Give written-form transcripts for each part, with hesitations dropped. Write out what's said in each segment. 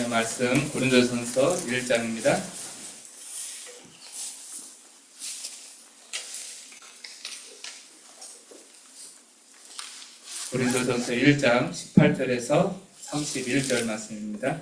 하나님의 말씀 고린도전서 1장입니다. 고린도전서 1장 18절에서 31절 말씀입니다.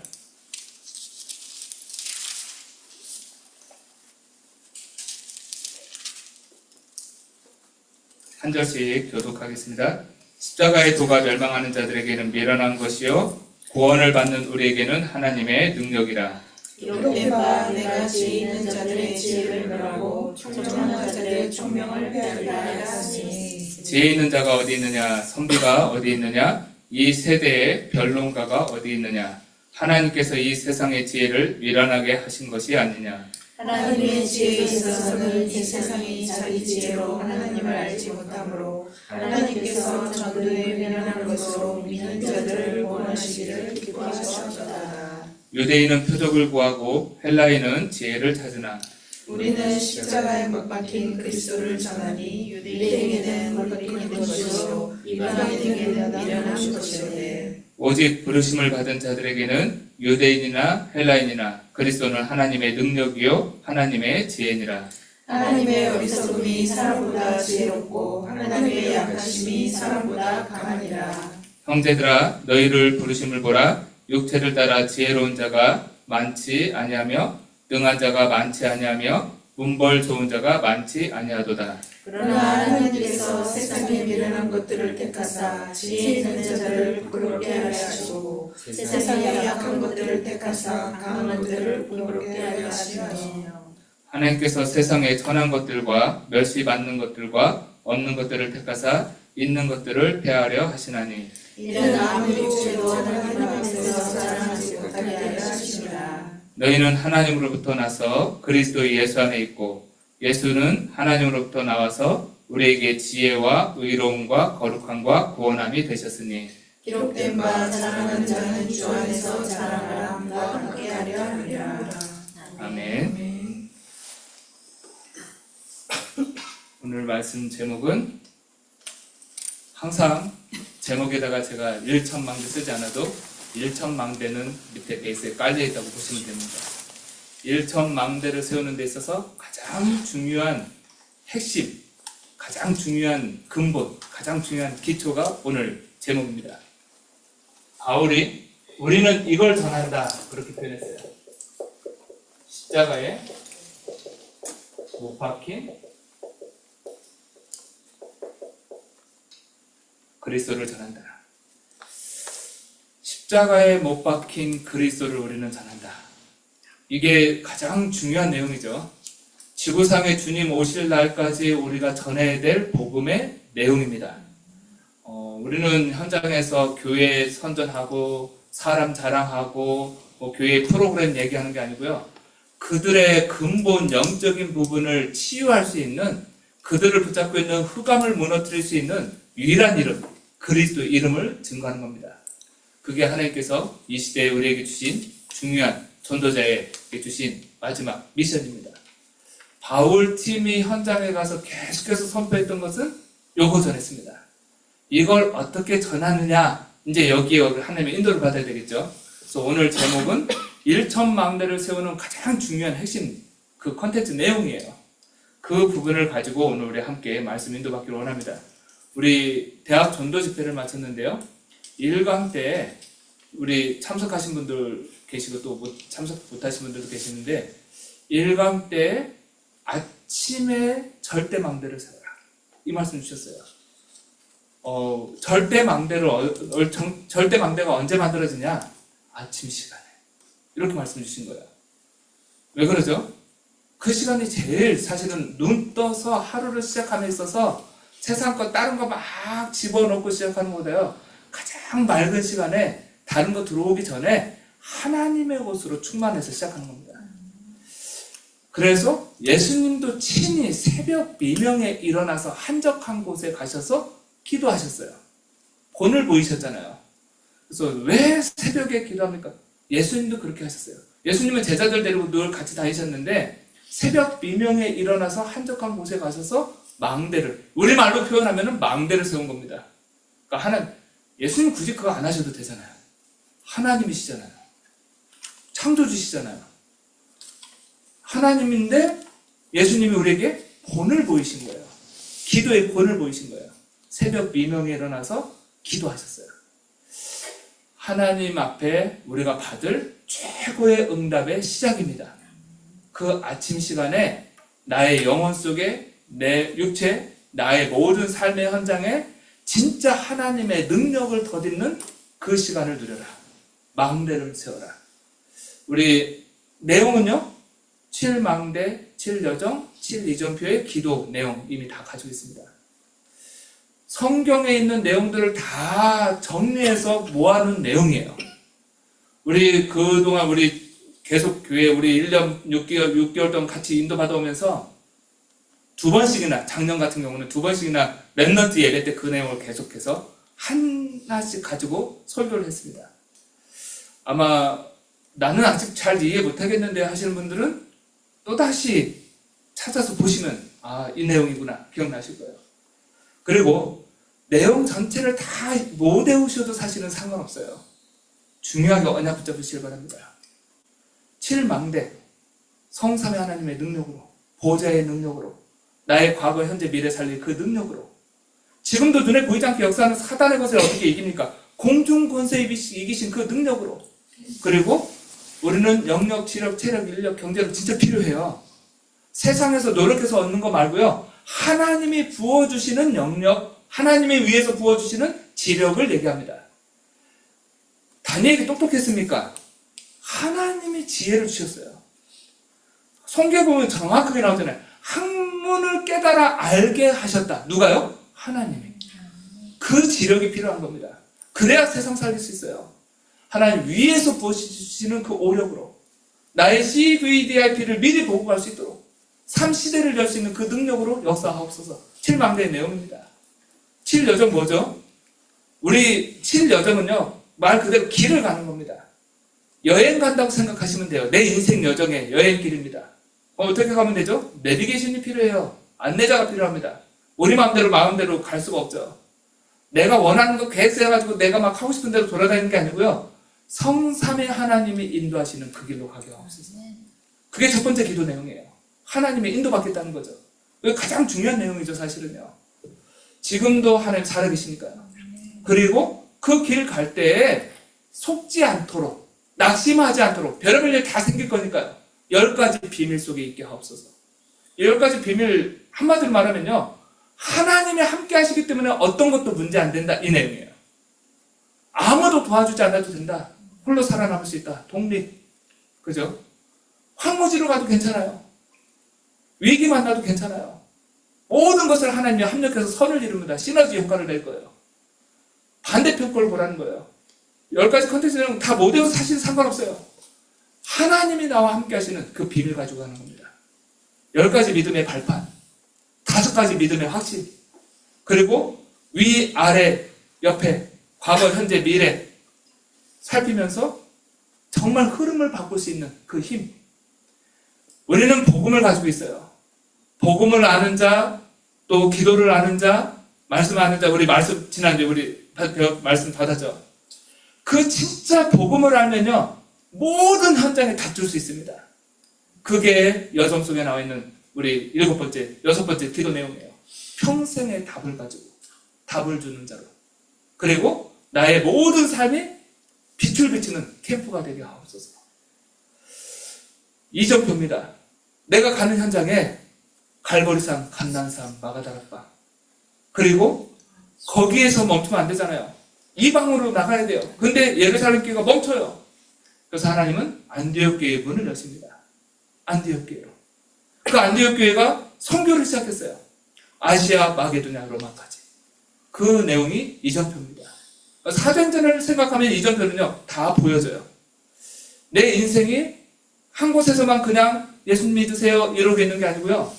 한 절씩 교독하겠습니다. 십자가의 도가 멸망하는 자들에게는 미련한 것이요 구원을 받는 우리에게는 하나님의 능력이라. 기록된 바 내가 지혜 있는 자들의 지혜를 멸하고 총명한 자들의 총명을 빼앗으리라 하시니. 지혜 있는 자가 어디 있느냐? 선비가 어디 있느냐? 이 세대의 변론가가 어디 있느냐? 하나님께서 이 세상의 지혜를 미련하게 하신 것이 아니냐? 하나님의 지혜에 있어서는 이 세상이 자기 지혜로 하나님을 알지 못하므로 하나님께서 전도에 미련한 것으로 믿는 자들을 원하시기를 기뻐하셨도다. 유대인은 표적을 구하고 헬라인은 지혜를 찾으나 우리는 십자가에 못 박힌 그리스도를 전하니 유대인에게는 못 박힌 것이요 이방인에게는 미련한 것이오되 오직 부르심을 받은 자들에게는 유대인이나 헬라인이나 그리스도는 하나님의 능력이요 하나님의 지혜니라. 하나님의 어리석음이 사람보다 지혜롭고 하나님의 약하심이 사람보다 강하니라. 형제들아 너희를 부르심을 보라. 육체를 따라 지혜로운 자가 많지 아니하며 능한 자가 많지 아니하며 문벌 좋은 자가 많지 아니하도다. 그러나 하나님께서 세상에 미련한 것들을 택하사 지혜 있는 자들을 부끄럽게 하려 하시고 세상에 약한 것들을 택하사 강한 것들을 부끄럽게 하려 하시며 하나님께서 세상에 천한 것들과 멸시받는 것들과 없는 것들을 택하사 있는 것들을 폐하려 하시나니 이는 아무 육체도 하나님 앞에서 자랑하지 못하게 하려 하시니라. 너희는 하나님으로부터 나서 그리스도 예수 안에 있고 예수는 하나님으로부터 나와서 우리에게 지혜와 의로움과 거룩함과 구원함이 되셨으니 기록된 바 자랑하는 자는 주 안에서 자랑하라 함과 함께하려 하리라. 아멘. 오늘 말씀 제목은 항상 제목에다가 제가 일천망대 쓰지 않아도 일천망대는 밑에 베이스에 깔려 있다고 보시면 됩니다. 일천망대를 세우는 데 있어서 가장 중요한 핵심, 가장 중요한 근본, 가장 중요한 기초가 오늘 제목입니다. 바울이 우리는 이걸 전한다 그렇게 표현했어요. 십자가에 못 박힌 그리스도를 전한다. 십자가에 못 박힌 그리스도를 우리는 전한다. 이게 가장 중요한 내용이죠. 지구상에 주님 오실 날까지 우리가 전해야 될 복음의 내용입니다. 우리는 현장에서 교회 선전하고 사람 자랑하고 교회 프로그램 얘기하는 게 아니고요. 그들의 근본 영적인 부분을 치유할 수 있는, 그들을 붙잡고 있는 흑암을 무너뜨릴 수 있는 유일한 이름, 그리스도의 이름을 증거하는 겁니다. 그게 하나님께서 이 시대에 우리에게 주신 중요한 전도자에게 주신 마지막 미션입니다. 바울 팀이 현장에 가서 계속해서 선포했던 것은 요거 전했습니다. 이걸 어떻게 전하느냐, 이제 여기에 하나님의 인도를 받아야 되겠죠. 그래서 오늘 제목은 일천망대를 세우는 가장 중요한 핵심 그 컨텐츠 내용이에요. 그 부분을 가지고 오늘 우리 함께 말씀 인도받기를 원합니다. 우리 대학 전도 집회를 마쳤는데요. 1강 때 우리 참석하신 분들 계시고 또 참석 못하신 분들도 계시는데 1강 때 아침에 절대망대를 세워라. 이 말씀 주셨어요. 절대망대가 언제 만들어지냐? 아침 시간에. 이렇게 말씀 주신 거예요. 왜 그러죠? 그 시간이 제일 사실은 눈 떠서 하루를 시작함에 있어서 세상 거 다른 거 막 집어넣고 시작하는 것보다요. 가장 맑은 시간에 다른 거 들어오기 전에 하나님의 것으로 충만해서 시작하는 겁니다. 그래서 예수님도 친히 새벽 미명에 일어나서 한적한 곳에 가셔서 기도하셨어요. 본을 보이셨잖아요. 그래서 왜 새벽에 기도합니까? 예수님도 그렇게 하셨어요. 예수님은 제자들 데리고 늘 같이 다니셨는데 새벽 미명에 일어나서 한적한 곳에 가셔서 망대를, 우리말로 표현하면 망대를 세운 겁니다. 그러니까 예수님 굳이 그거 안 하셔도 되잖아요. 하나님이시잖아요. 창조주시잖아요. 하나님인데 예수님이 우리에게 본을 보이신 거예요. 기도의 본을 보이신 거예요. 새벽 미명에 일어나서 기도하셨어요. 하나님 앞에 우리가 받을 최고의 응답의 시작입니다. 그 아침 시간에 나의 영혼 속에 내 육체, 나의 모든 삶의 현장에 진짜 하나님의 능력을 덧입는 그 시간을 누려라. 망대를 세워라. 우리 내용은요, 7망대, 7여정, 7이정표의 기도 내용 이미 다 가지고 있습니다. 성경에 있는 내용들을 다 정리해서 모아놓은 내용이에요. 우리 그동안 우리 계속 교회 우리 1년 6개월 동안 같이 인도받아 오면서 2번씩이나, 작년 같은 경우는 2번씩이나 랩넌트 예배 때 그 내용을 계속해서 하나씩 가지고 설교를 했습니다. 아마 나는 아직 잘 이해 못하겠는데 하시는 분들은 또다시 찾아서 보시면 이 내용이구나 기억나실 거예요. 그리고 내용 전체를 다 못 외우셔도 사실은 상관없어요. 중요하게 언약 붙잡으시길 바랍니다. 7망대, 성삼의 하나님의 능력으로, 보좌의 능력으로, 나의 과거, 현재, 미래 살릴 그 능력으로, 지금도 눈에 보이지 않게 역사하는 사단의 것을 어떻게 이깁니까? 공중 권세 이기신 그 능력으로. 그리고 우리는 영역, 지력, 체력, 인력, 경제력 진짜 필요해요. 세상에서 노력해서 얻는 거 말고요, 하나님이 부어주시는 영역, 하나님이 위에서 부어주시는 지력을 얘기합니다. 다니엘이 똑똑했습니까? 하나님이 지혜를 주셨어요. 성경에 보면 정확하게 나오잖아요. 학문을 깨달아 알게 하셨다. 누가요? 하나님이. 그 지력이 필요한 겁니다. 그래야 세상 살릴 수 있어요. 하나님 위에서 부어주시는 그 오력으로 나의 CVDIP를 미리 보고 갈 수 있도록 3시대를 열 수 있는 그 능력으로 역사하옵소서. 7망대의 내용입니다. 7여정 뭐죠? 우리 7여정은요, 말 그대로 길을 가는 겁니다. 여행 간다고 생각하시면 돼요. 내 인생 여정의 여행길입니다. 어떻게 가면 되죠? 내비게이션이 필요해요. 안내자가 필요합니다. 우리 마음대로 갈 수가 없죠. 내가 원하는 거 계획 세워가지고 내가 막 하고 싶은 대로 돌아다니는 게 아니고요, 성삼의 하나님이 인도하시는 그 길로 가게 하옵소서. 그게 첫 번째 기도 내용이에요. 하나님의 인도받겠다는 거죠. 그게 가장 중요한 내용이죠, 사실은요. 지금도 하나님 살아계시니까요. 그리고 그 길 갈 때에 속지 않도록, 낙심하지 않도록, 별의별 일 다 생길 거니까요. 10가지 비밀 속에 있게 하옵소서. 10가지 비밀 한마디로 말하면요, 하나님이 함께 하시기 때문에 어떤 것도 문제 안 된다, 이 내용이에요. 아무도 도와주지 않아도 된다. 홀로 살아남을 수 있다. 독립. 그죠? 황무지로 가도 괜찮아요. 위기 만나도 괜찮아요. 모든 것을 하나님이 합력해서 선을 이룹니다. 시너지 효과를 낼 거예요. 반대편 걸 보라는 거예요. 10가지 컨텐츠 내용 다 못 외워서 사실 상관없어요. 하나님이 나와 함께 하시는 그 비밀 가지고 가는 겁니다. 10가지 믿음의 발판, 5가지 믿음의 확신, 그리고 위, 아래, 옆에, 과거, 현재, 미래 살피면서 정말 흐름을 바꿀 수 있는 그 힘. 우리는 복음을 가지고 있어요. 복음을 아는 자, 또 기도를 아는 자, 말씀 아는 자, 우리 말씀, 지난주에 우리 말씀 받았죠. 그 진짜 복음을 알면요, 모든 현장에 다툴 수 있습니다. 그게 여정 속에 나와 있는 우리 6번째 기도 내용이에요. 평생의 답을 가지고, 답을 주는 자로. 그리고 나의 모든 삶이 빛을 비치는 캠프가 되게 하옵소서. 이정표입니다. 내가 가는 현장에 갈보리산, 감난산, 마가다락방. 그리고 거기에서 멈추면 안 되잖아요. 이 방으로 나가야 돼요. 근데 예루살렘 교회가 멈춰요. 그래서 하나님은 안디옥 교회의 문을 여십니다. 안디옥 교회로. 그 안디옥 교회가 선교를 시작했어요. 아시아, 마게도냐, 로마까지. 그 내용이 이정표입니다. 사전전을 생각하면 이정표는요, 다 보여져요. 내 인생이 한 곳에서만 그냥 예수 믿으세요 이러고 있는 게 아니고요,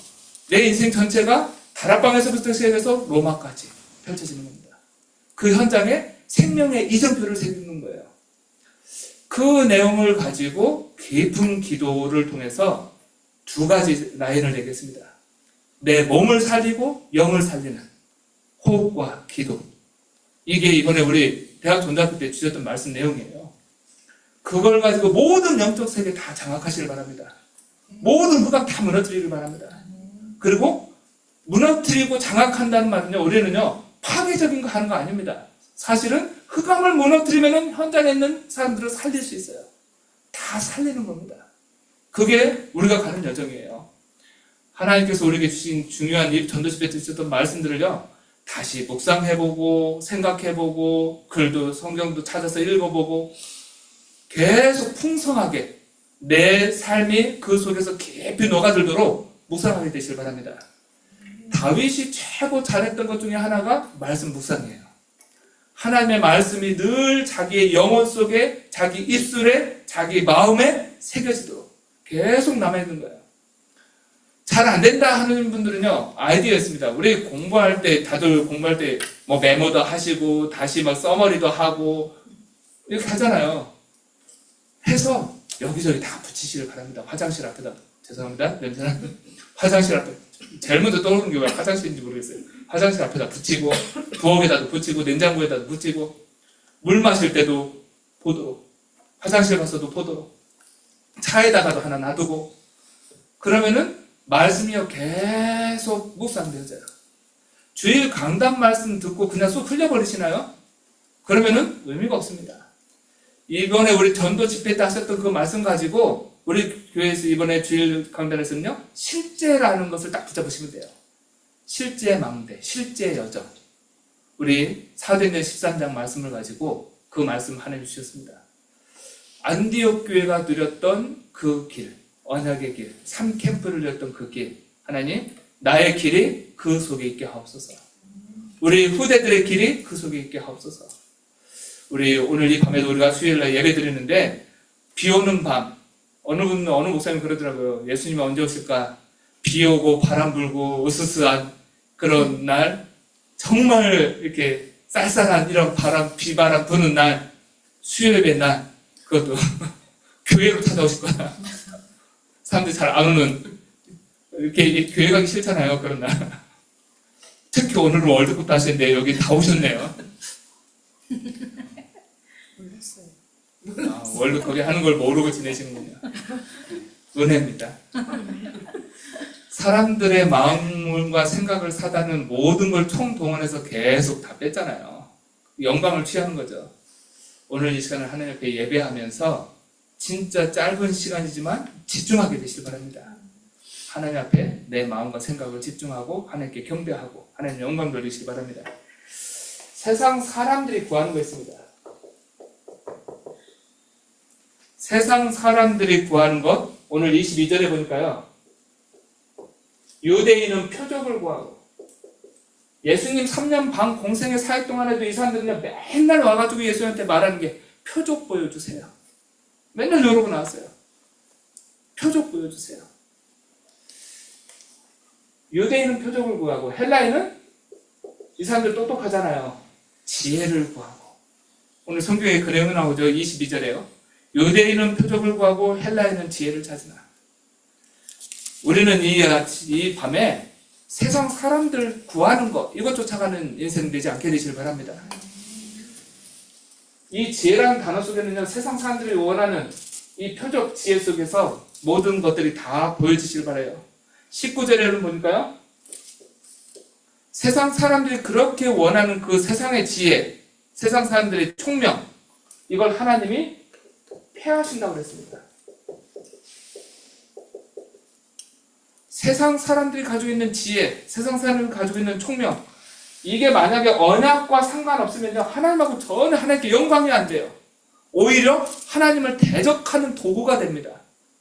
내 인생 전체가 다락방에서부터 시작해서 로마까지 펼쳐지는 겁니다. 그 현장에 생명의 이정표를 새기는 거예요. 그 내용을 가지고 깊은 기도를 통해서 2가지 라인을 내겠습니다. 내 몸을 살리고 영을 살리는 호흡과 기도. 이게 이번에 우리 대학 전도학교 때 주셨던 말씀 내용이에요. 그걸 가지고 모든 영적 세계 다 장악하시길 바랍니다. 모든 흑암 다 무너뜨리길 바랍니다. 그리고 무너뜨리고 장악한다는 말은요, 우리는요 파괴적인 거 하는 거 아닙니다. 사실은 흑암을 무너뜨리면 현장에 있는 사람들을 살릴 수 있어요. 다 살리는 겁니다. 그게 우리가 가는 여정이에요. 하나님께서 우리에게 주신 중요한 이 전도 집회 때 주셨던 말씀들을요 다시 묵상해보고 생각해보고 글도 성경도 찾아서 읽어보고 계속 풍성하게 내 삶이 그 속에서 깊이 녹아들도록 묵상하게 되시길 바랍니다. 다윗이 최고 잘했던 것 중에 하나가 말씀 묵상이에요. 하나님의 말씀이 늘 자기의 영혼 속에, 자기 입술에, 자기 마음에 새겨지도록 계속 남아있는 거예요. 잘 안 된다 하는 분들은요, 아이디어 있습니다. 우리 공부할 때, 다들 공부할 때 뭐 메모도 하시고, 다시 막 써머리도 하고, 이렇게 하잖아요. 해서 여기저기 다 붙이시길 바랍니다. 화장실 앞에다. 죄송합니다. 냄새나. 화장실 앞에. 제일 먼저 떠오르는 게 왜 화장실인지 모르겠어요. 화장실 앞에다 붙이고, 부엌에다도 붙이고, 냉장고에다도 붙이고, 물 마실 때도 보도록, 화장실 가서도 보도록, 차에다가도 하나 놔두고, 그러면은 말씀이요 계속 묵상되어져요. 주일 강단 말씀 듣고 그냥 쏙 흘려버리시나요? 그러면은 의미가 없습니다. 이번에 우리 전도 집회 때 하셨던 그 말씀 가지고 우리 교회에서 이번에 주일 강단에서는요 실제라는 것을 딱 붙잡으시면 돼요. 실제 망대, 실제 여정. 우리 사도행전 13장 말씀을 가지고 그 말씀 하나님 주셨습니다. 안디옥 교회가 누렸던 그 길, 언약의 길, 3캠프를 누렸던 그 길, 하나님 나의 길이 그 속에 있게 하옵소서. 우리 후대들의 길이 그 속에 있게 하옵소서. 우리 오늘 이 밤에도 우리가 수요일날 예배 드리는데 비 오는 밤, 어느 목사님 그러더라고요. 예수님이 언제 오실까? 비 오고 바람 불고 으스스한 그런 날, 정말 이렇게 쌀쌀한 이런 비바람 부는 날, 수요 예배 날, 그것도 교회로 찾아오실 거야. 사람들이 잘 안 오는, 이렇게 교회 가기 싫잖아요, 그런 날. 특히 오늘은 월드컵 하시는데 여기 다 오셨네요. 아, 월드컵에 하는 걸 모르고 지내시는군요. 은혜입니다. 사람들의 마음과 생각을 사다는 모든 걸 총동원해서 계속 다 뺐잖아요. 영광을 취하는 거죠. 오늘 이 시간을 하나님 앞에 예배하면서 진짜 짧은 시간이지만 집중하게 되시길 바랍니다. 하나님 앞에 내 마음과 생각을 집중하고 하나님께 경배하고 하나님 영광 돌리시기 바랍니다. 세상 사람들이 구하는 거 있습니다. 세상 사람들이 구하는 것, 오늘 22절에 보니까요. 유대인은 표적을 구하고, 예수님 3년 반 공생의 사역 동안에도 이 사람들은 맨날 와가지고 예수님한테 말하는 게 표적 보여주세요. 맨날 이러고 나왔어요. 표적 보여주세요. 유대인은 표적을 구하고, 헬라인은 이 사람들 똑똑하잖아요. 지혜를 구하고. 오늘 성경에 그 내용이 나오죠. 22절에요. 유대인은 표적을 구하고 헬라인은 지혜를 찾으나. 우리는 이 밤에 세상 사람들 구하는 것, 이것 쫓아가는 인생 되지 않게 되시길 바랍니다. 이 지혜라는 단어 속에는요, 세상 사람들이 원하는 이 표적 지혜 속에서 모든 것들이 다 보여지시길 바라요. 19절에는 보니까요, 세상 사람들이 그렇게 원하는 그 세상의 지혜, 세상 사람들의 총명, 이걸 하나님이 폐하신다고 그랬습니다. 세상 사람들이 가지고 있는 지혜, 세상 사람들이 가지고 있는 총명, 이게 만약에 언약과 상관없으면요, 하나님하고 전혀 하나님께 영광이 안 돼요. 오히려 하나님을 대적하는 도구가 됩니다.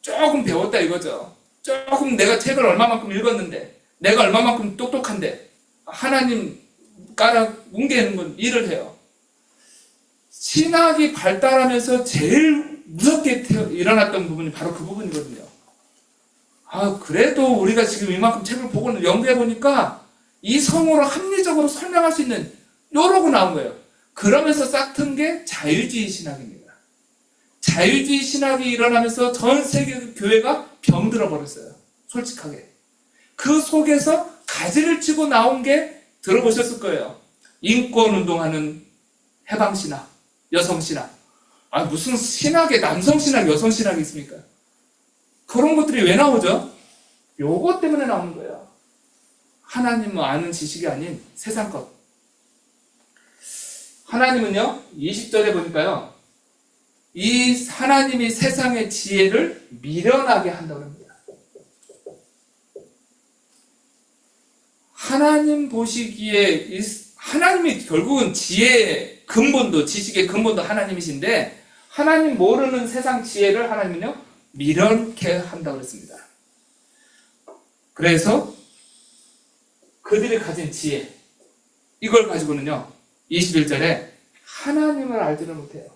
조금 배웠다 이거죠. 조금 내가 책을 얼마만큼 읽었는데, 내가 얼마만큼 똑똑한데, 하나님 깔아 뭉개는 건 일을 해요. 신학이 발달하면서 제일 무섭게 일어났던 부분이 바로 그 부분이거든요. 아, 그래도 우리가 지금 이만큼 책을 보고 연구해보니까 이성으로 합리적으로 설명할 수 있는 요러고 나온 거예요. 그러면서 싹 튼 게 자유주의 신학입니다. 자유주의 신학이 일어나면서 전 세계 교회가 병들어 버렸어요. 솔직하게. 그 속에서 가지를 치고 나온 게 들어보셨을 거예요. 인권운동하는 해방신학, 여성신학. 무슨 신학에 남성 신학, 여성 신학이 있습니까? 그런 것들이 왜 나오죠? 요것 때문에 나오는 거예요. 하나님을 아는 지식이 아닌 세상 것. 하나님은요, 20절에 보니까요, 이 하나님이 세상의 지혜를 미련하게 한다고 합니다. 하나님 보시기에 하나님이 결국은 지혜의 근본도, 지식의 근본도 하나님이신데, 하나님 모르는 세상 지혜를 하나님은요, 미련케 한다고 그랬습니다. 그래서 그들이 가진 지혜, 이걸 가지고는요, 21절에 하나님을 알지를 못해요.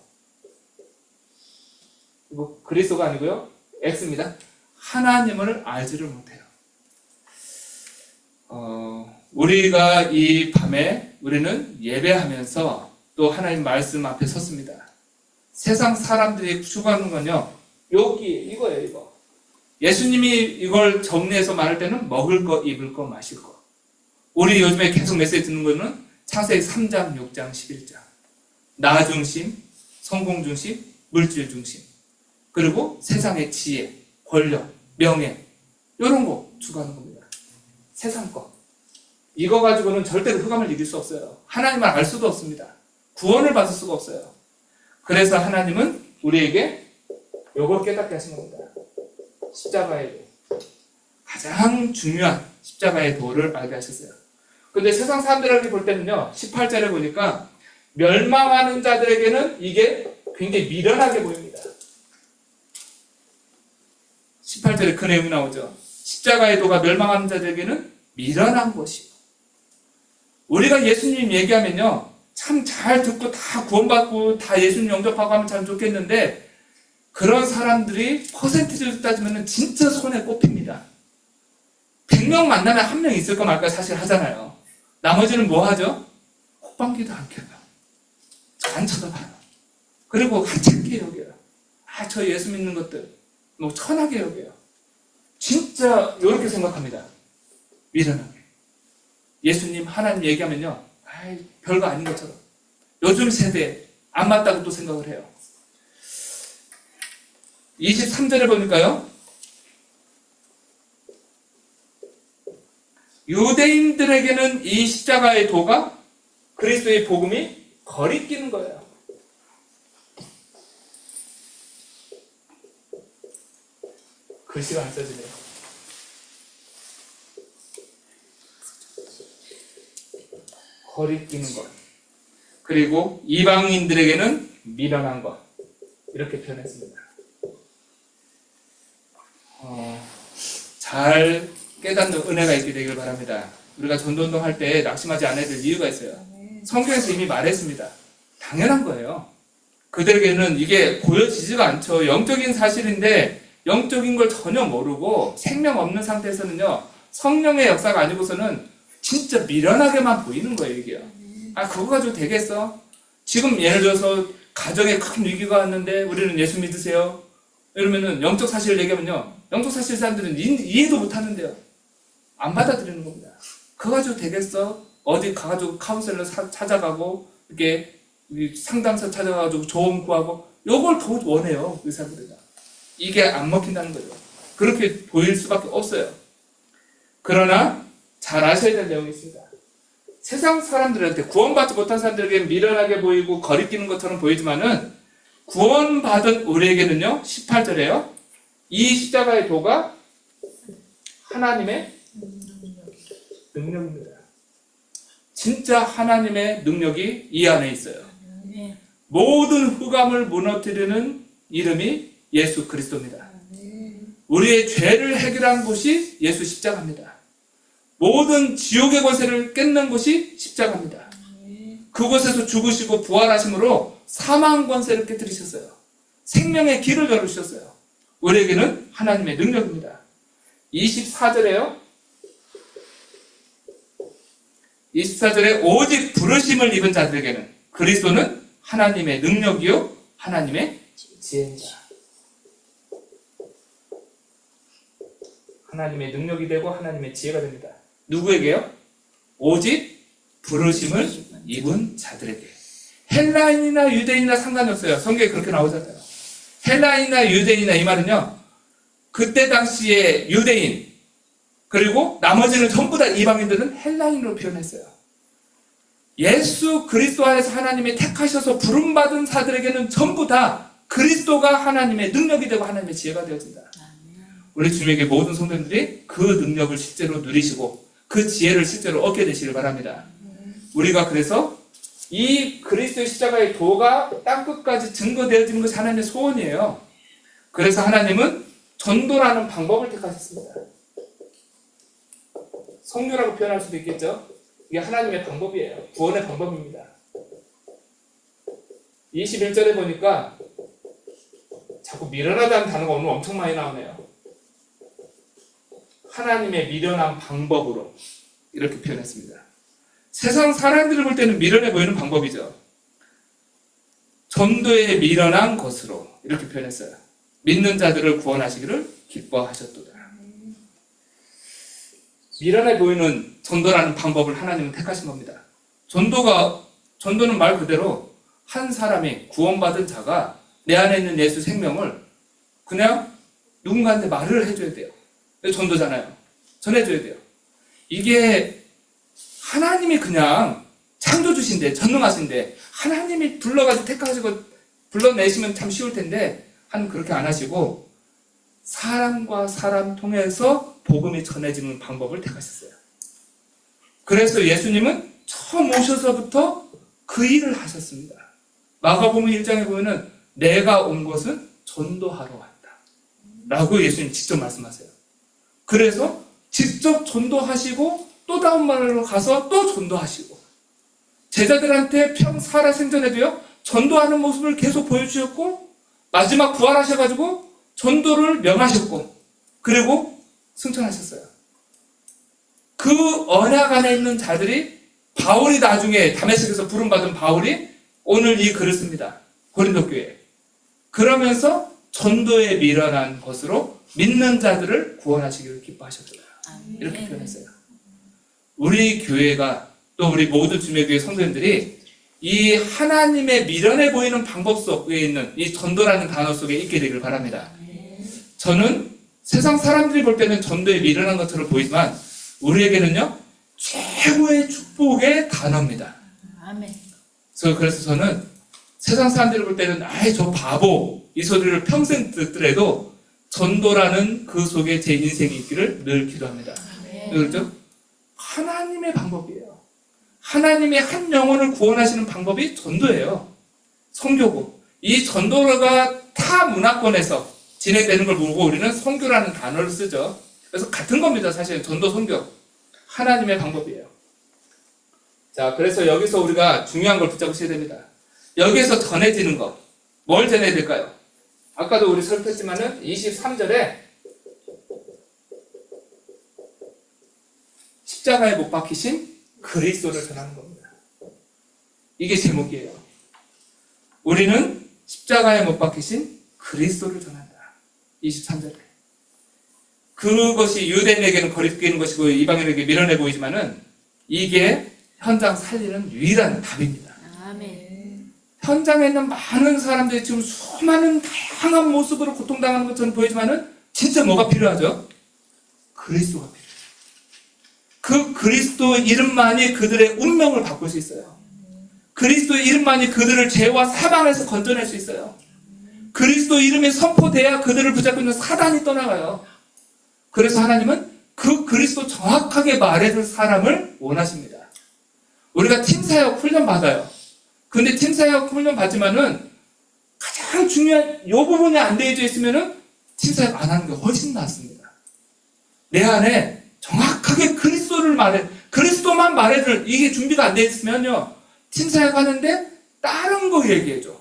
이거 그리스도가 아니고요, X입니다. 하나님을 알지를 못해요. 우리가 이 밤에 우리는 예배하면서 또 하나님 말씀 앞에 섰습니다. 세상 사람들이 추구하는 건요, 여기 이거예요, 이거. 예수님이 이걸 정리해서 말할 때는 먹을 거, 입을 거, 마실 거. 우리 요즘에 계속 메시지 듣는 거는 창세기 3장, 6장, 11장. 나 중심, 성공 중심, 물질 중심. 그리고 세상의 지혜, 권력, 명예, 이런 거 추구하는 겁니다. 세상 거. 이거 가지고는 절대로 흑암을 이길 수 없어요. 하나님을 알 수도 없습니다. 구원을 받을 수가 없어요. 그래서 하나님은 우리에게 요걸 깨닫게 하신 겁니다. 십자가의 도. 가장 중요한 십자가의 도를 알게 하셨어요. 근데 세상 사람들에게 볼 때는요, 18절에 보니까 멸망하는 자들에게는 이게 굉장히 미련하게 보입니다. 18절에 그 내용이 나오죠. 십자가의 도가 멸망하는 자들에게는 미련한 것이요. 우리가 예수님 얘기하면요, 참 잘 듣고 다 구원받고 다 예수님 영접하고 하면 참 좋겠는데, 그런 사람들이 퍼센티지를 따지면 진짜 손에 꼽힙니다. 100명 만나면 1명 있을까 말까 사실 하잖아요. 나머지는 뭐 하죠? 콧방귀도 안 켜요. 안 쳐다봐요. 그리고 하찮게 여겨요. 저 예수 믿는 것들 뭐 천하게 여겨요. 진짜 이렇게 생각합니다. 미련하게. 예수님, 하나님 얘기하면요, 별거 아닌 것처럼. 요즘 세대에 안 맞다고 또 생각을 해요. 23절에 보니까요, 유대인들에게는 이 십자가의 도가, 그리스도의 복음이 거리끼는 거예요. 글씨가 안 써지네요. 거리끼는 것. 그리고 이방인들에게는 미련한 것. 이렇게 표현했습니다. 잘 깨닫는 은혜가 있게 되길 바랍니다. 우리가 전도운동 할 때 낙심하지 않아야 될 이유가 있어요. 성경에서 이미 말했습니다. 당연한 거예요. 그들에게는 이게 보여지지가 않죠. 영적인 사실인데 영적인 걸 전혀 모르고 생명 없는 상태에서는요, 성령의 역사가 아니고서는 진짜 미련하게만 보이는 거예요, 이게요. 그거 가지고 되겠어? 지금 예를 들어서 가정에 큰 위기가 왔는데 우리는 예수 믿으세요? 이러면은 영적 사실을 얘기하면요, 영적 사실 사람들은 이해도 못 하는데요. 안 받아들이는 겁니다. 그거 가지고 되겠어? 어디 가가지고 카운셀러 찾아가고, 이렇게 상담사 찾아가가지고 조언 구하고, 요걸 더 원해요, 의사들은. 이게 안 먹힌다는 거죠. 그렇게 보일 수밖에 없어요. 그러나 잘 아셔야 될 내용이 있습니다. 세상 사람들한테, 구원받지 못한 사람들에게 미련하게 보이고 거리끼는 것처럼 보이지만은, 구원받은 우리에게는요, 18절에요, 이 십자가의 도가 하나님의 능력입니다. 진짜 하나님의 능력이 이 안에 있어요. 모든 흑암을 무너뜨리는 이름이 예수 그리스도입니다. 우리의 죄를 해결한 곳이 예수 십자가입니다. 모든 지옥의 권세를 깼는 곳이 십자가입니다. 그곳에서 죽으시고 부활하심으로 사망 권세를 깨뜨리셨어요. 생명의 길을 열어주셨어요. 우리에게는 하나님의 능력입니다. 24절에요. 24절에 오직 부르심을 입은 자들에게는 그리스도는 하나님의 능력이요 하나님의 지혜입니다. 하나님의 능력이 되고 하나님의 지혜가 됩니다. 누구에게요? 오직 부르심을 입은 자들에게. 헬라인이나 유대인이나 상관이 없어요. 성경에 그렇게 나오잖아요. 헬라인이나 유대인이나 이 말은요, 그때 당시에 유대인, 그리고 나머지는 전부 다 이방인들은 헬라인으로 표현했어요. 예수 그리스도 안에서 하나님이 택하셔서 부름받은 자들에게는 전부 다 그리스도가 하나님의 능력이 되고 하나님의 지혜가 되어진다. 우리 주님에게 모든 성도님들이 그 능력을 실제로 누리시고 그 지혜를 실제로 얻게 되시길 바랍니다. 우리가 그래서 이 그리스도의 십자가의 도가 땅끝까지 증거되어지는 것이 하나님의 소원이에요. 그래서 하나님은 전도라는 방법을 택하셨습니다. 성교라고 표현할 수도 있겠죠. 이게 하나님의 방법이에요. 구원의 방법입니다. 21절에 보니까 자꾸 미련하다는 단어가 오늘 엄청 많이 나오네요. 하나님의 미련한 방법으로 이렇게 표현했습니다. 세상 사람들을 볼 때는 미련해 보이는 방법이죠. 전도에 미련한 것으로 이렇게 표현했어요. 믿는 자들을 구원하시기를 기뻐하셨도다. 미련해 보이는 전도라는 방법을 하나님은 택하신 겁니다. 전도는 말 그대로 한 사람이 구원받은 자가 내 안에 있는 예수 생명을 그냥 누군가한테 말을 해줘야 돼요. 전도잖아요. 전해줘야 돼요. 이게 하나님이 그냥 창조주신데, 전능하신데, 하나님이 불러가지고 택하시고 불러내시면 참 쉬울 텐데, 하나님 그렇게 안 하시고, 사람과 사람 통해서 복음이 전해지는 방법을 택하셨어요. 그래서 예수님은 처음 오셔서부터 그 일을 하셨습니다. 마가복음 1장에 보면은 내가 온 것은 전도하러 왔다 라고 예수님 직접 말씀하세요. 그래서 직접 전도하시고 또 다음 말로 가서 또 전도하시고 제자들한테 살아생전에도요 전도하는 모습을 계속 보여주셨고 마지막 부활하셔가지고 전도를 명하셨고 그리고 승천하셨어요. 그 언약 안에 있는 자들이 바울이 나중에 다메섹에서 부름받은 바울이 오늘 이 글을 씁니다. 고린도 교회에. 그러면서 전도에 미련한 것으로 믿는 자들을 구원하시기를 기뻐하셨더라. 이렇게 표현했어요. 우리 교회가 또 우리 모든 주님의 교회 성도님들이 이 하나님의 미련해 보이는 방법 속에 있는 이 전도라는 단어 속에 있게 되길 바랍니다. 저는 세상 사람들이 볼 때는 전도에 미련한 것처럼 보이지만 우리에게는요 최고의 축복의 단어입니다. 아멘. 그래서 저는 세상 사람들이 볼 때는 아이 저 바보 이 소리를 평생 듣더라도 전도라는 그 속에 제 인생이 있기를 늘 기도합니다. 그렇죠? 하나님의 방법이에요. 하나님의 한 영혼을 구원하시는 방법이 전도예요. 선교고 이 전도가 타 문화권에서 진행되는 걸 보고 우리는 선교라는 단어를 쓰죠. 그래서 같은 겁니다. 사실 전도 선교 하나님의 방법이에요. 자, 그래서 여기서 우리가 중요한 걸 붙잡으셔야 됩니다. 여기에서 전해지는 것 뭘 전해야 될까요? 아까도 우리 살폈지만은 23절에 십자가에 못 박히신 그리스도를 전하는 겁니다. 이게 제목이에요. 우리는 십자가에 못 박히신 그리스도를 전한다. 23절에. 그것이 유대인에게는 거리끼는 것이고 이방인에게 미련해 보이지만은 이게 현장 살리는 유일한 답입니다. 아멘. 현장에 있는 많은 사람들이 지금 수많은 다양한 모습으로 고통당하는 것처럼 보이지만은 진짜 뭐가 필요하죠? 그리스도가 필요해요. 그 그리스도 이름만이 그들의 운명을 바꿀 수 있어요. 그리스도 이름만이 그들을 죄와 사망에서 건져낼 수 있어요. 그리스도 이름이 선포돼야 그들을 붙잡고 있는 사단이 떠나가요. 그래서 하나님은 그 그리스도 정확하게 말해줄 사람을 원하십니다. 우리가 팀사역 훈련 받아요. 근데 팀사역 훈련 받지만은 가장 중요한 이 부분이 안 되어져 있으면은 팀사역 안 하는 게 훨씬 낫습니다. 내 안에 정확하게 그리스도만 말해줄 이게 준비가 안 되어 있으면요 팀사역 하는데 다른 거 얘기해줘.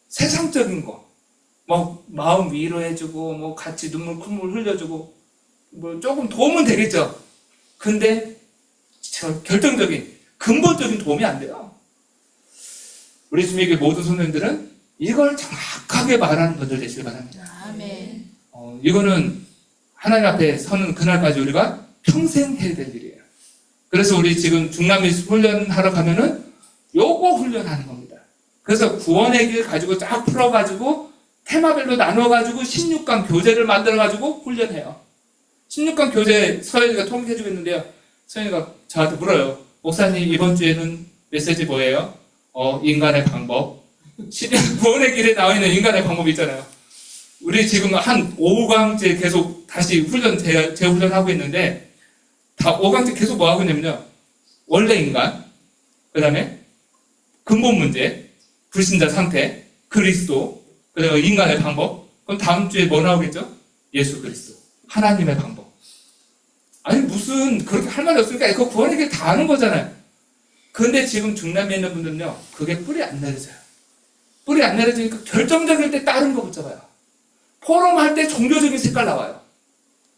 세상적인 거. 뭐 마음 위로해주고 뭐 같이 눈물 콧물 흘려주고 뭐 조금 도움은 되겠죠. 근데 결정적인 근본적인 도움이 안 돼요. 우리 주님에게 모든 성도님들은 이걸 정확하게 말하는 분들 되시길 바랍니다. 아멘. 이거는 하나님 앞에 서는 그날까지 우리가 평생 해야 될 일이에요. 그래서 우리 지금 중남미 훈련하러 가면은 요거 훈련하는 겁니다. 그래서 구원의 길 가지고 쫙 풀어가지고 테마별로 나눠가지고 16강 교재를 만들어가지고 훈련해요. 16강 교재 서연이가 통역해주고 있는데요. 서연이가 저한테 물어요. 목사님 이번 주에는 메시지 뭐예요? 인간의 방법. 구원의 길에 나와 있는 인간의 방법이 있잖아요. 우리 지금 한 5강째 계속 다시 재훈련하고 있는데, 다 5강째 계속 뭐 하고 있냐면요. 원래 인간, 그 다음에 근본 문제, 불신자 상태, 그리스도, 그리고 인간의 방법. 그럼 다음 주에 뭐 나오겠죠? 예수 그리스도. 하나님의 방법. 아니, 무슨, 그렇게 할 말이 없으니까 그거 구원의 길 다 아는 거잖아요. 근데 지금 중남미에 있는 분들은요, 그게 뿌리 안 내려져요. 뿌리 안 내려지니까 결정적일 때 다른 거 붙잡아요. 포럼 할 때 종교적인 색깔 나와요.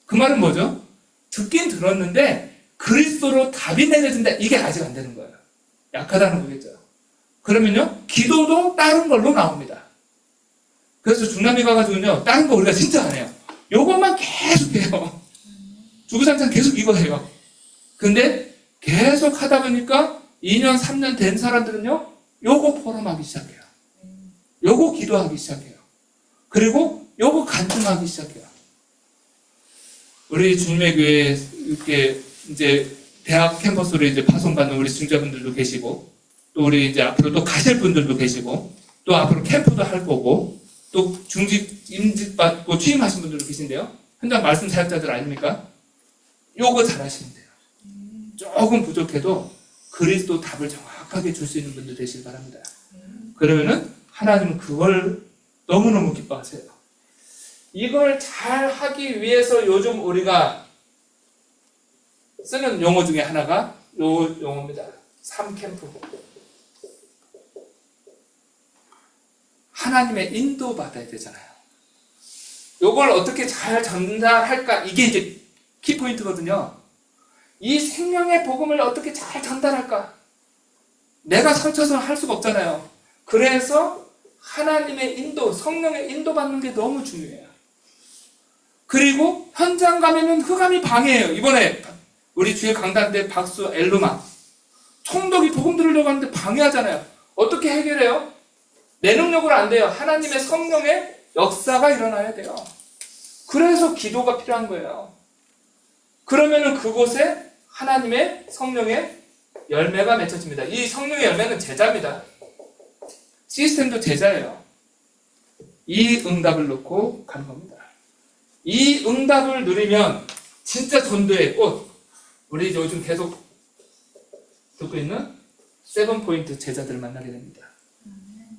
그 말은 뭐죠? 듣긴 들었는데 그리스도로 답이 내려진다. 이게 아직 안 되는 거예요. 약하다는 거겠죠. 그러면요, 기도도 다른 걸로 나옵니다. 그래서 중남미 가가지고요, 다른 거 우리가 진짜 안 해요. 요것만 계속 해요. 주구장창 계속 이거 해요. 근데 계속 하다 보니까 2년, 3년 된 사람들은요, 요거 포럼하기 시작해요. 요거 기도하기 시작해요. 그리고 요거 간증하기 시작해요. 우리 주님의 교회에 이렇게 이제 대학 캠퍼스로 이제 파송받는 우리 중자분들도 계시고, 또 우리 이제 앞으로 또 가실 분들도 계시고, 또 앞으로 캠프도 할 거고, 또 중직, 임직 받고 취임하신 분들도 계신데요. 현장 말씀 사역자들 아닙니까? 요거 잘 하시면 돼요. 조금 부족해도 그리스도 답을 정확하게 줄 수 있는 분들 되시길 바랍니다. 그러면은 하나님은 그걸 너무너무 기뻐하세요. 이걸 잘 하기 위해서 요즘 우리가 쓰는 용어 중에 하나가 요 용어입니다. 3캠프. 하나님의 인도 받아야 되잖아요. 요걸 어떻게 잘 전달할까? 이게 이제 키포인트거든요. 이 생명의 복음을 어떻게 잘 전달할까? 내가 설쳐서 할 수가 없잖아요. 그래서 하나님의 인도, 성령의 인도 받는 게 너무 중요해요. 그리고 현장 가면은 흑암이 방해해요. 이번에 우리 주의 강단 때 박수 엘루마 총독이 복음 들으려고 하는데 방해하잖아요. 어떻게 해결해요? 내 능력으로 안 돼요. 하나님의 성령의 역사가 일어나야 돼요. 그래서 기도가 필요한 거예요. 그러면은 그곳에 하나님의 성령의 열매가 맺혀집니다. 이 성령의 열매는 제자입니다. 시스템도 제자예요. 이 응답을 놓고 가는 겁니다. 이 응답을 누리면 진짜 전도의 꽃, 우리 요즘 계속 듣고 있는 7포인트 제자들을 만나게 됩니다.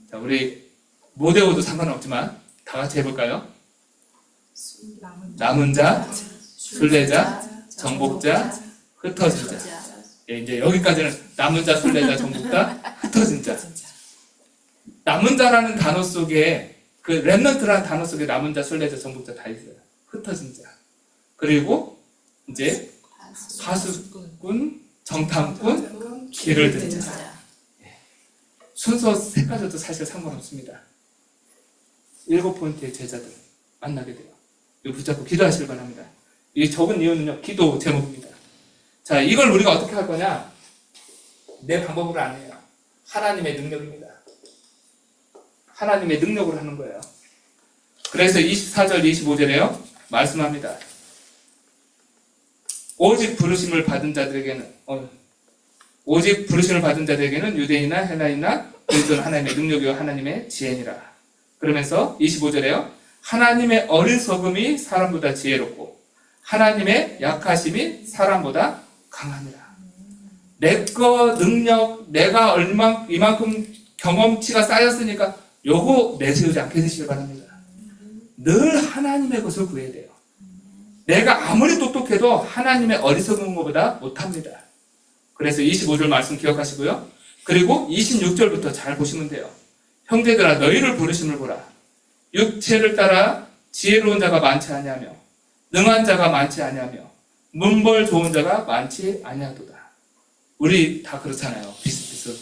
자, 우리 모데오도 상관없지만 다 같이 해볼까요? 남은 자, 순례자, 정복자, 흩어진 자. 예, 이제 여기까지는 남은 자, 순례자, 정복자, 흩어진 자. 남은 자라는 단어 속에 그 렘넌트라는 단어 속에 남은 자, 순례자, 정복자 다 있어요. 흩어진 자. 그리고 이제 파수꾼, 정탐꾼, 길을 든 자. 예. 순서 세 가지도 사실 상관없습니다. 7포인트의 제자들 만나게 돼요. 이거 붙잡고 기도하시길 바랍니다. 이 적은 이유는요, 기도 제목입니다. 자, 이걸 우리가 어떻게 할 거냐? 내 방법으로 안 해요. 하나님의 능력입니다. 하나님의 능력으로 하는 거예요. 그래서 24절, 25절에요, 말씀합니다. 오직 부르심을 받은 자들에게는, 오직 부르심을 받은 자들에게는 유대인이나 헬라인이나 그리스도는 하나님의 능력이요 하나님의 지혜니라. 그러면서 25절에요, 하나님의 어리석음이 사람보다 지혜롭고 하나님의 약하심이 사람보다 강하니라. 내 거 능력, 내가 이만큼 경험치가 쌓였으니까 요거 내세우지 않게 되시길 바랍니다. 늘 하나님의 것을 구해야 돼요. 내가 아무리 똑똑해도 하나님의 어리석은 것보다 못합니다. 그래서 25절 말씀 기억하시고요. 그리고 26절부터 잘 보시면 돼요. 형제들아, 너희를 부르심을 보라. 육체를 따라 지혜로운 자가 많지 아니하며 능한 자가 많지 아니하며 문벌 좋은 자가 많지 아니하도다. 우리 다 그렇잖아요. 비슷비슷.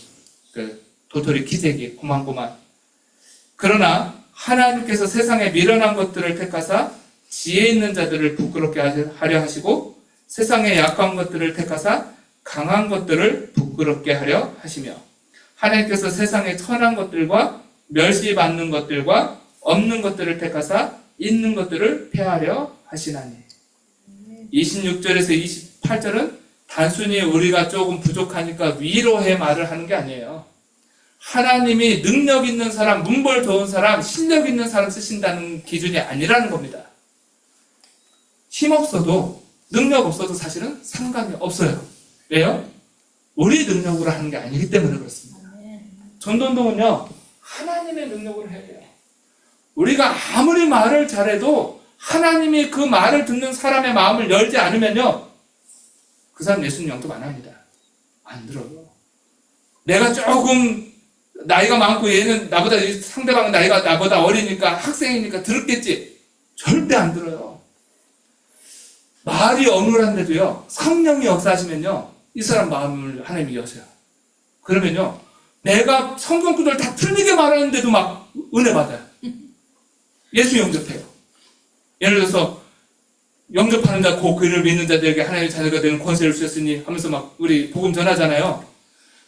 도토리 키재기 고만고만. 그러나 하나님께서 세상에 미련한 것들을 택하사 지혜 있는 자들을 부끄럽게 하려 하시고 세상에 약한 것들을 택하사 강한 것들을 부끄럽게 하려 하시며 하나님께서 세상의 천한 것들과 멸시받는 것들과 없는 것들을 택하사 있는 것들을 폐하려 하시나니. 26절에서 28절은 단순히 우리가 조금 부족하니까 위로해 말을 하는 게 아니에요. 하나님이 능력 있는 사람, 문벌 좋은 사람, 실력 있는 사람 쓰신다는 기준이 아니라는 겁니다. 힘없어도 능력 없어도 사실은 상관이 없어요. 왜요? 우리 능력으로 하는 게 아니기 때문에 그렇습니다. 전도운동은요, 하나님의 능력으로 해야 돼요. 우리가 아무리 말을 잘해도 하나님이 그 말을 듣는 사람의 마음을 열지 않으면요, 그 사람 예수님 영접 안 합니다. 안 들어요. 내가 조금 나이가 많고 얘는 나보다, 상대방은 나이가 나보다 어리니까 학생이니까 들었겠지. 절대 안 들어요. 말이 어눌한데도요, 성령이 역사하시면요, 이 사람 마음을 하나님이 여세요. 그러면요, 내가 성경 구절을 다 틀리게 말하는데도 막 은혜 받아요. 예수 영접해요. 예를 들어서 영접하는 자, 그 그를 믿는 자들에게 하나님의 자녀가 되는 권세를 주셨으니 하면서 막 우리 복음 전하잖아요.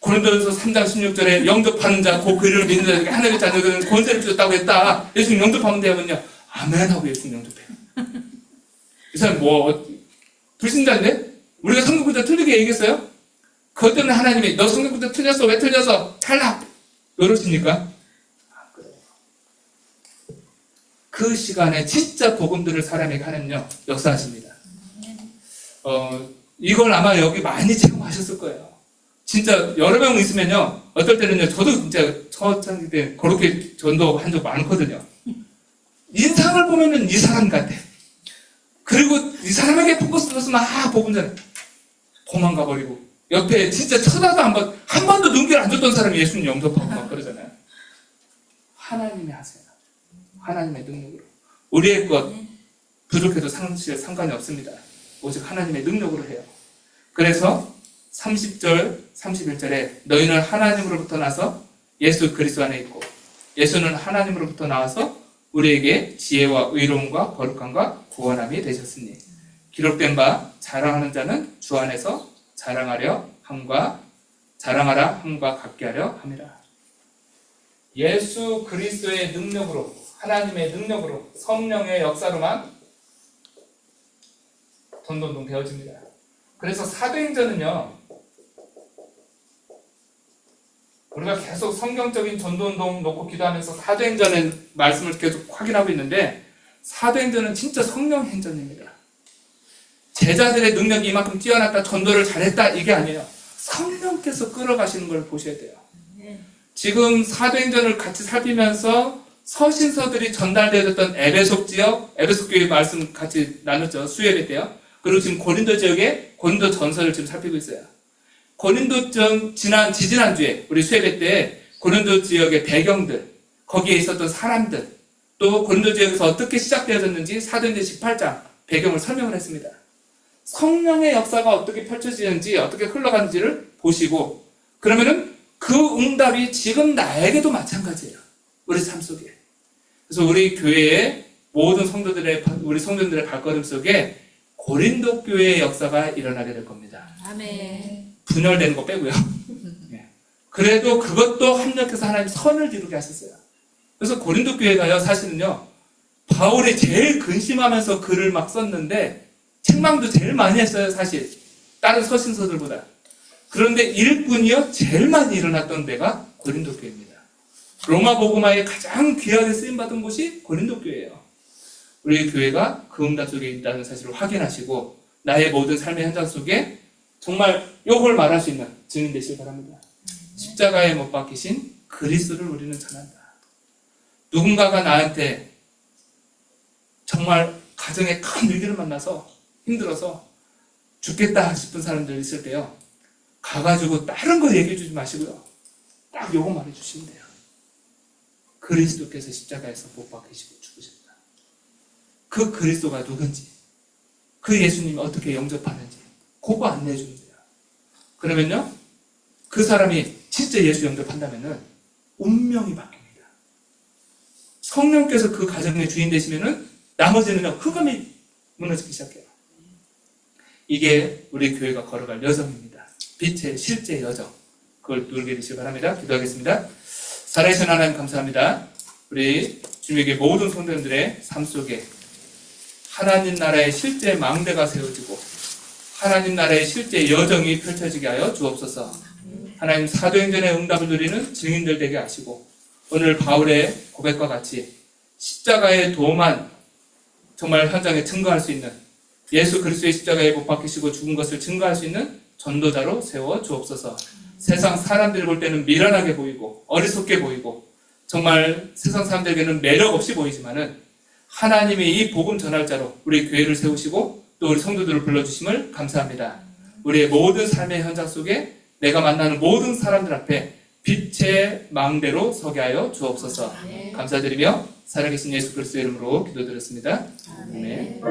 고린도전서 3장 16절에 영접하는 자, 그 그를 믿는 자들에게 하나님의 자녀가 되는 권세를 주셨다고 했다. 예수님 영접하면 되면요, 아멘 하고 예수님 영접해요. 이 사람 뭐 불신자인데? 우리가 성경 구절 틀리게 얘기했어요? 그것 때문에 하나님이 너 성경 구절 틀렸어, 왜 틀렸어? 탈락! 이러십니까? 그 시간에 진짜 복음들을 사람에게 하나님요, 역사하십니다. 이걸 아마 여기 많이 체험하셨을 거예요. 진짜 여러 명 있으면요, 어떨 때는요, 저도 진짜 초창기 때 그렇게 전도한 적 많거든요. 인상을 보면은 이 사람 같아. 그리고 이 사람에게 포커스 둬서 막 복음 전해. 도망가 버리고. 옆에 진짜 쳐다도 한 번도 눈길 안 줬던 사람이 예수님 영접하고 막 그러잖아요. 하나님이 하세요. 하나님의 능력으로. 우리의 것 부족해도 사실 상관이 없습니다. 오직 하나님의 능력으로 해요. 그래서 30절, 31절에 너희는 하나님으로부터 나서 예수 그리스도 안에 있고 예수는 하나님으로부터 나와서 우리에게 지혜와 의로움과 거룩함과 구원함이 되셨으니 기록된 바 자랑하는 자는 주 안에서 자랑하라 함과 같게 하려 함이라. 예수 그리스도의 능력으로, 하나님의 능력으로, 성령의 역사로만 전도운동 되어집니다. 그래서 사도행전은요, 우리가 계속 성경적인 전도운동 놓고 기도하면서 사도행전의 말씀을 계속 확인하고 있는데, 사도행전은 진짜 성령 행전입니다. 제자들의 능력이 이만큼 뛰어났다, 전도를 잘했다, 이게 아니에요. 성령께서 끌어가시는 걸 보셔야 돼요. 지금 사도행전을 같이 살피면서 서신서들이 전달되어졌던 에베소 지역, 에베소 교회 말씀 같이 나눴죠. 수요일 때요. 그리고 지금 고린도 지역에 고린도 전서를 지금 살피고 있어요. 고린도 지지난주에 우리 수요일 때 고린도 지역의 배경들, 거기에 있었던 사람들, 또 고린도 지역에서 어떻게 시작되어졌는지 사도행전 18장 배경을 설명을 했습니다. 성령의 역사가 어떻게 펼쳐지는지, 어떻게 흘러가는지를 보시고, 그러면은 그 응답이 지금 나에게도 마찬가지예요. 우리 삶 속에. 그래서 우리 교회의 모든 우리 성도들의 발걸음 속에 고린도 교회의 역사가 일어나게 될 겁니다. 아멘. 분열되는 거 빼고요. 그래도 그것도 합력해서 하나님 선을 이루게 하셨어요. 그래서 고린도 교회가요, 사실은요, 바울이 제일 근심하면서 글을 막 썼는데, 책망도 제일 많이 했어요, 사실. 다른 서신서들보다. 그런데 일꾼이요, 제일 많이 일어났던 데가 고린도 교회입니다. 로마 복음화에 가장 귀하게 쓰임받은 곳이 고린도 교회예요. 우리 교회가 그 응답 속에 있다는 사실을 확인하시고, 나의 모든 삶의 현장 속에 정말 요걸 말할 수 있는 증인 되시길 바랍니다. 십자가에 못 박히신 그리스도를 우리는 전한다. 누군가가 나한테 정말 가정에 큰 위기를 만나서 힘들어서 죽겠다 싶은 사람들 있을 때요, 가가지고 다른 거 얘기해 주지 마시고요, 딱 요거 말해 주시면 돼요. 그리스도께서 십자가에서 못 박히시고 죽으셨다. 그 그리스도가 누군지, 그 예수님이 어떻게 영접하는지 그거 안내해 주면 돼요. 그러면요, 그 사람이 진짜 예수 영접한다면은 운명이 바뀝니다. 성령께서 그 가정의 주인 되시면은 나머지는요, 흑암이 무너지기 시작해요. 이게 우리 교회가 걸어갈 여정입니다. 빛의 실제 여정. 그걸 누리게 되시기 바랍니다. 기도하겠습니다. 살아계신 하나님 감사합니다. 우리 주님에게 모든 성도님들의 삶 속에 하나님 나라의 실제 망대가 세워지고 하나님 나라의 실제 여정이 펼쳐지게 하여 주옵소서. 하나님 사도행전의 응답을 누리는 증인들 되게 하시고 오늘 바울의 고백과 같이 십자가의 도만 정말 현장에 증거할 수 있는 예수 그리스도의 십자가에 못 박히시고 죽은 것을 증거할 수 있는 전도자로 세워 주옵소서. 세상 사람들이 볼 때는 미련하게 보이고 어리석게 보이고 정말 세상 사람들에게는 매력 없이 보이지만은 하나님이 이 복음 전할자로 우리 교회를 세우시고 또 우리 성도들을 불러주심을 감사합니다. 우리의 모든 삶의 현장 속에 내가 만나는 모든 사람들 앞에 빛의 망대로 서게 하여 주옵소서. 감사드리며 살아계신 예수 그리스도의 이름으로 기도드렸습니다. 아멘.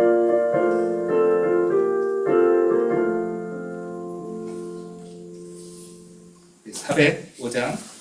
405장